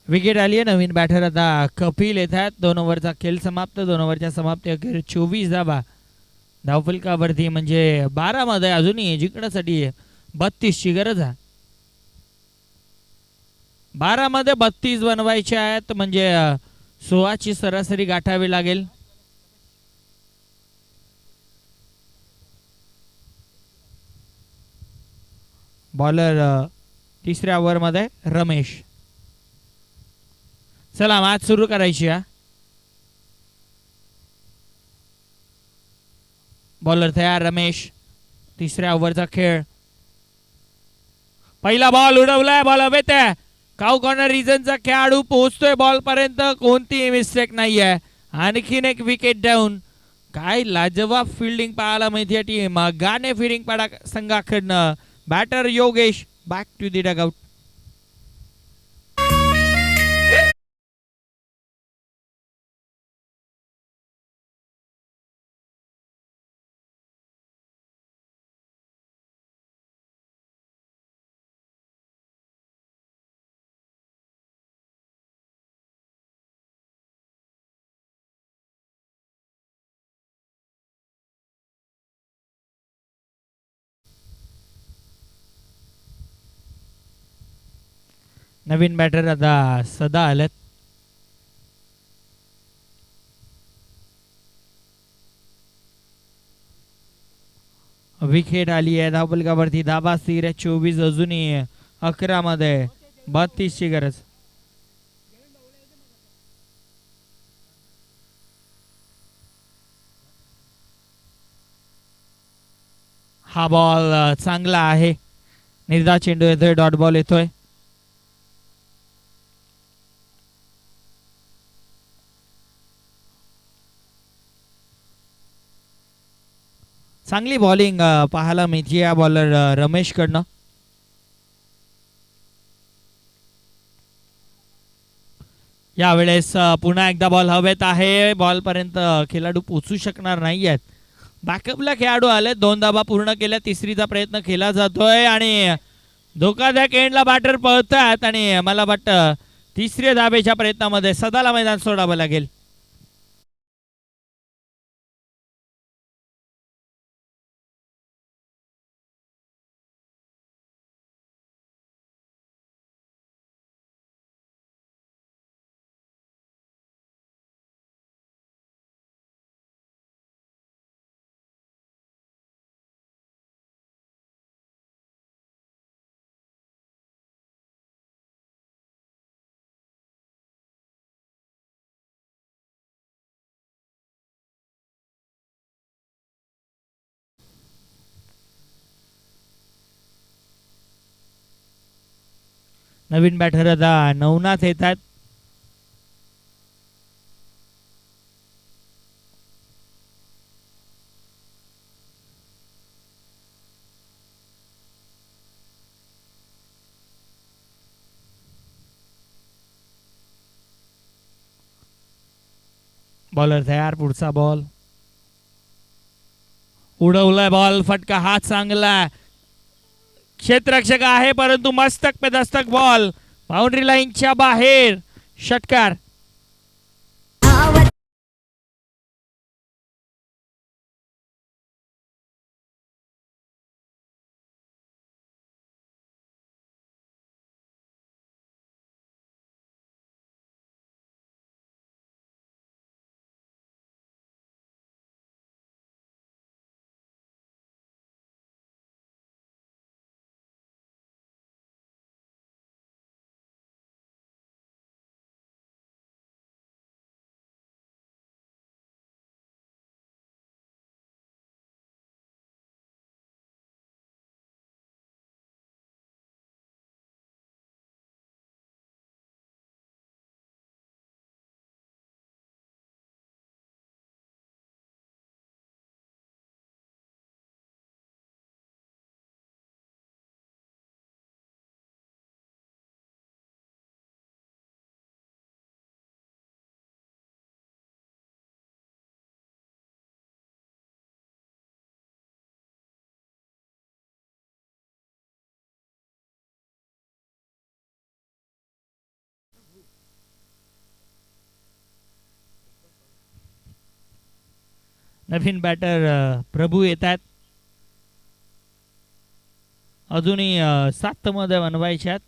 विकेट आली आहे. नवीन बॅटर आता कपिल येतात. 2 ओव्हरचा खेळ समाप्त. 2 ओव्हरच्या समाप्ती अखेर 24 धावा धावफलकावरती. म्हणजे 12 मध्ये अजूनही जिंकण्यासाठी 32 ची गरज आहे. 12 मध्ये 32 बनवायचे आहेत, म्हणजे 16 ची सरासरी गाठावी लागेल. बॉलर तिसऱ्या ओव्हर मध्ये रमेश. चला मॅच सुरू करायची. बॉलर तयार रमेश. तिसऱ्या ओव्हरचा खेळ. पहिला बॉल उडवलाय, बॉल हवेत. काऊ कॉर्नर रिजनचा खेळाडू पोहोचतोय बॉल पर्यंत, कोणतीही मिस्टेक नाहीये. आणखीन एक विकेट डाऊन. काय लाजवाब फिल्डिंग पाहायला मिळते टीम गाणे फिरिंग पाडा संघाकडनं. Batter Yogesh back to the dugout. नवीन बॅटर आता सदा आलेत. विकेट आली आहे धावपलकावरती. धाबा स्थिर 24, अजूनही 11 मध्ये 32 ची गरज. हा बॉल चांगला आहे. निर्धार चेंडू येतोय, डॉट बॉल येतोय. चांगली बॉलिंग पाहायला मिळते या बॉलर रमेश कडनं. यावेळेस पुन्हा एकदा बॉल हवेत आहे. बॉल पर्यंत खेळाडू पोहोचू शकणार नाही आहेत. बॅकअपला खेळाडू आले, 2 धाबा पूर्ण केल्या. तिसरीचा प्रयत्न केला जातोय आणि धोकादायक एंडला बॅटर पळतात आणि मला वाटतं तिसऱ्या धाब्याच्या प्रयत्नामध्ये सदाला मैदान सोडावं लागेल. नवीन बॅटर आता नवनाथ येतात. बॉलर तयार. पुढचा बॉल उडवलाय. बॉल फटका हा चांगला. क्षेत्ररक्षक आहे परंतु मस्तक पे दस्तक. बॉल बाउंड्री लाईनच्या बाहेर. षटकार. नवीन बॅटर प्रभू येतात. अजूनही 7 मध्ये बनवायच्यात.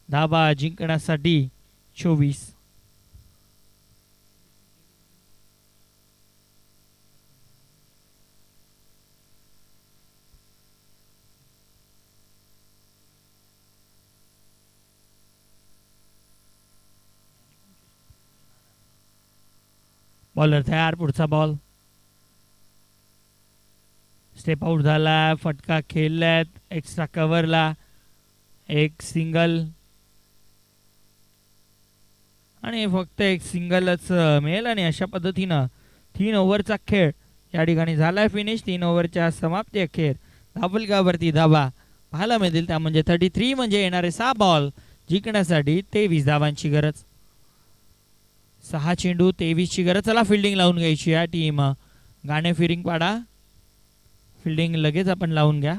धाबा जिंकण्यासाठी 24. बॉलर तयार. पुढचा बॉल. स्टेप आउट झाला. फटका खेळल्यात. एक्स्ट्रा कव्हरला एक सिंगल. आणि फक्त एक सिंगलच मिळेल आणि अशा पद्धतीनं 3 ओव्हरचा खेळ या ठिकाणी झालाय फिनिश. 3 ओव्हरच्या समाप्ती अखेर धावफलकावरती धावा पाहायला मिळतील त्या म्हणजे 33 म्हणजे येणारे 6 बॉल जिंकण्यासाठी 23 धावांची गरज. 6 चेंडू 23 ची गरज. चला फिल्डिंग लावून घ्यायची या टीम गाणे फिरिंग पाडा. फिल्डिंग लगेच आपण लावून घ्या.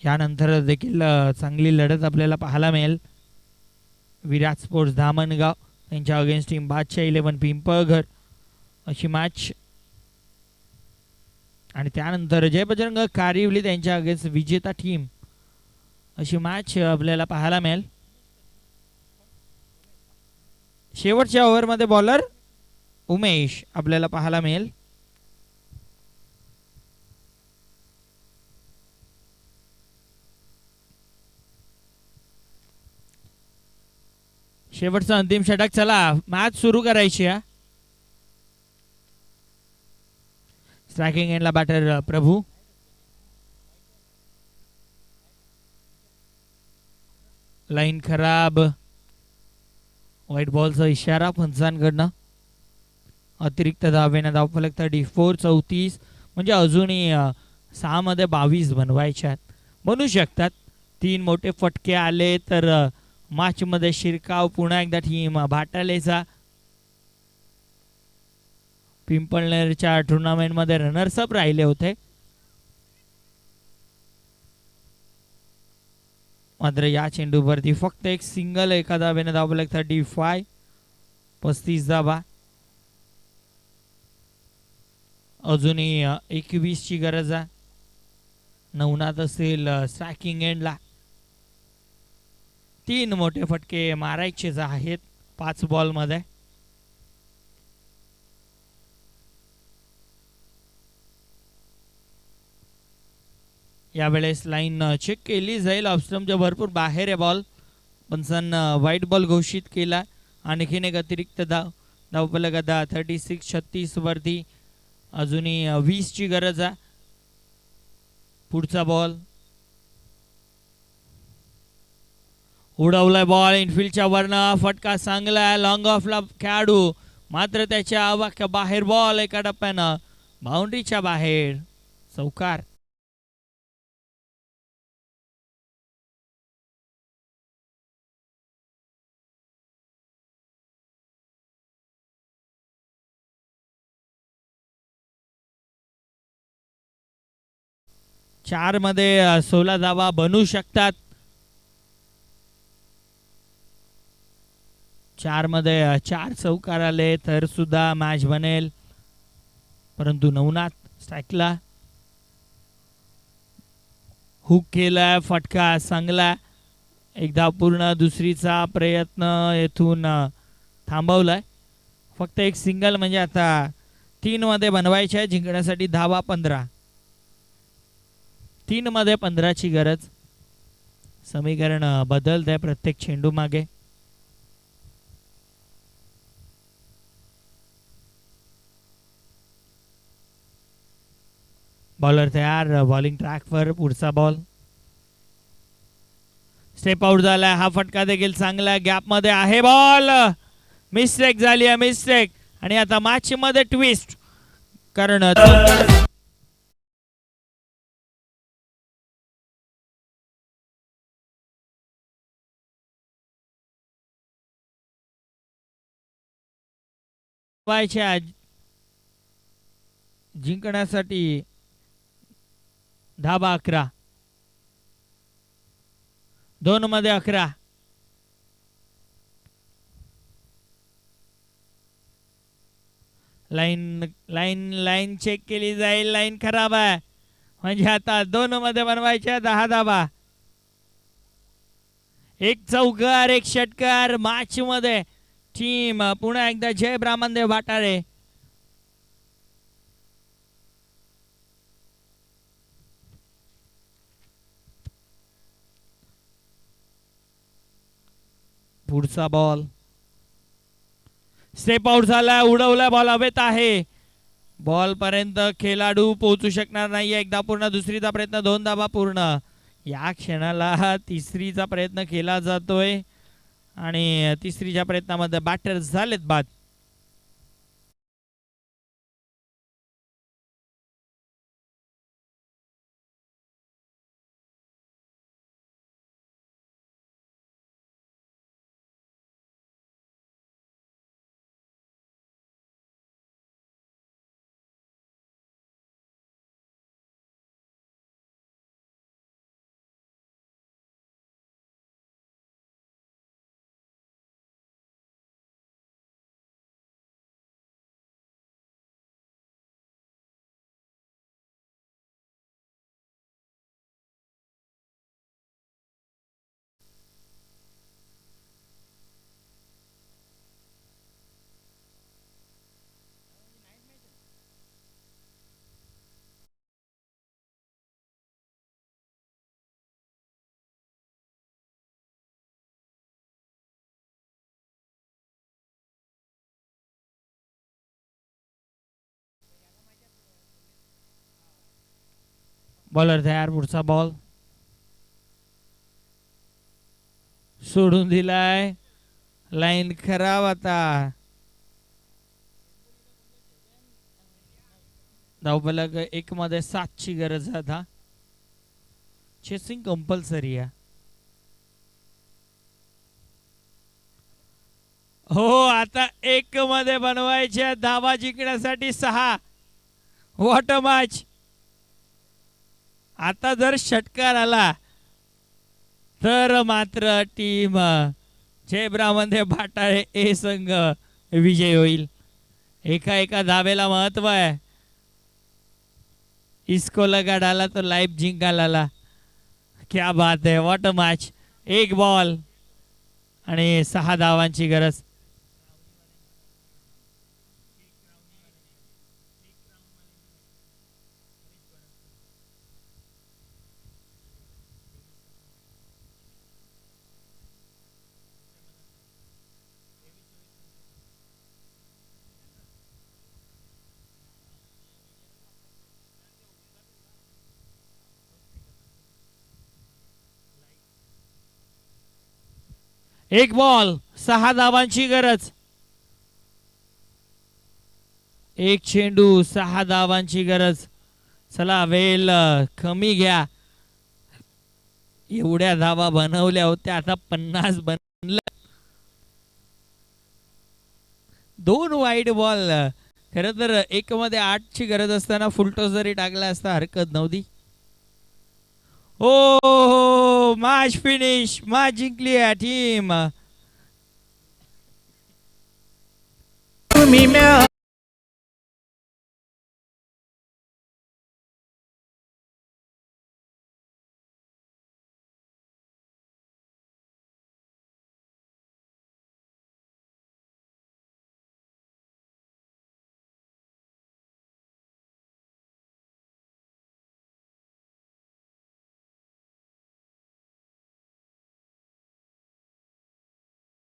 यानंतर देखील चांगली लढत आपल्याला पाहायला मिळेल. विराट स्पोर्ट्स धामणगाव त्यांच्या अगेन्स्ट टीम बादशाह 11 पिंपळघर अशी मॅच. आणि त्यानंतर जय बजरंग कारिवली त्यांच्या अगेन्स्ट विजेता टीम अशी मॅच आपल्याला पाहायला मिळेल. शेवटच्या ओव्हरमध्ये बॉलर उमेश आपल्याला पाहायला मिळेल. शेवटचा अंतिम षटक. चला मॅच सुरू करायची आहे. स्ट्रायकिंग एंडला बॅटर प्रभू. लाईन खराब. व्हाईट बॉलचा इशारा पंचांकडनं. अतिरिक्त धावेनं धावफलक 34 34 म्हणजे अजूनही 6 मध्ये 22 बनवायच्यात. बनू शकतात. 3 मोठे फटके आले तर मॅच मध्ये शिरकाव पुन्हा एकदा टीम भाटालेचा. पिंपळनेरच्या टुर्नामेंट मध्ये रनर्स अप राहिले होते. मात्र या चेंडूवरती फक्त एक सिंगल एका धावेने धावफलक 35 35 धावा. अजूनही 21 ची गरज आहे. नवनाथ असेल स्ट्रायकिंग एंडला. 3 मोठे फटके मारायचेच आहेत 5 बॉल मध्ये. यावेळेस लाईन चेक केली जाईल. ऑफस्टम्पच्या भरपूर बाहेर आहे बॉल. पंचांना व्हाईट बॉल घोषित केला. आणखीन एक अतिरिक्त धावफलक आता 36 36 वरती. अजूनही 20 ची गरज आहे. पुढचा बॉल उडवलाय बॉल इनफिल्डच्या वरनं. फटका चांगला लॉंग ऑफला खेळाडू मात्र त्याच्या आवाक्या बाहेर. बॉल एका टप्प्यानं बाउंड्रीच्या बाहेर. चौकार. चार मध्ये 16 धावा बनू शकतात. 4 मध्ये 4 चौकार आले तर सुद्धा मॅच बनेल. परंतु नवनाथ स्ट्राईकला हुक केलाय. फटका चांगला. एकदा पूर्ण दुसरीचा प्रयत्न येथून थांबवलाय. फक्त एक सिंगल म्हणजे आता 3 मध्ये बनवायचे आहे. जिंकण्यासाठी धावा 15. 3 मध्ये 15 ची गरज. समीकरण बदलत आहे प्रत्येक चेंडू मागे. बॉलर तयार. बॉलिंग ट्रॅकवर. पुढचा बॉल स्टेप आउट झाला. हा फटका देखील चांगला गॅप मध्ये आहे. बॉल मिस्टेक झाली आहे. मिस्टेक. आणि आता मॅच मध्ये ट्विस्ट कारण जिंकण्यासाठी धाबा 11. 2 मध्ये 11. लाईन लाईन लाईन चेक केली जाईल. लाईन खराब आहे म्हणजे आता 2 मध्ये बनवायच्या 10 धाबा. एक चौकार एक षटकार. मॅच मध्ये टीम पुन्हा एकदा जय ब्राह्मणदेव वाटाळे. पुढचा बॉल स्टेप आउट झाला. उडवला बॉल हवेत आहे. बॉल पर्यंत खेळाडू पोहोचू शकणार नाही. एकदा पूर्ण दुसरीचा प्रयत्न. 2 धाबा पूर्ण. या क्षणाला तिसरीचा प्रयत्न केला जातोय आणि तिसरीच्या प्रयत्नामध्ये बॅटर झालेत बाद. बॉलर तयार. पुढचा बॉल सोडून दिलाय. लाईन खराब. आता धावफलक 1 मध्ये 7 ची गरज आहे. आता चेसिंग कंपल्सरी आहे. हो आता 1 मध्ये बनवायचे धावा जिंकण्यासाठी 6. What a match. आता जर षटकार आला तर मात्र टीम झेब्रामध्ये भाटाळे ए संघ विजय होईल. एका धावेला महत्व आहे. इसको लगा डाला तो लाईफ जिंकायला. क्या बात है. What a match. 1 बॉल आणि 6 धावांची गरज. एक बॉल 6 धावांची गरज. 1 चेंडू 6 धावांची गरज. चला वेळ कमी घ्या. एवढ्या धावा बनवल्या होत्या. आता 50 बनलं. 2 वाईड बॉल. खरं तर 1 मध्ये 8 ची गरज असताना फुलटॉस जरी टाकला असता हरकत नव्हती. हो मॅच फिनिश. मॅच जिंकली आहे टीम. तुम्ही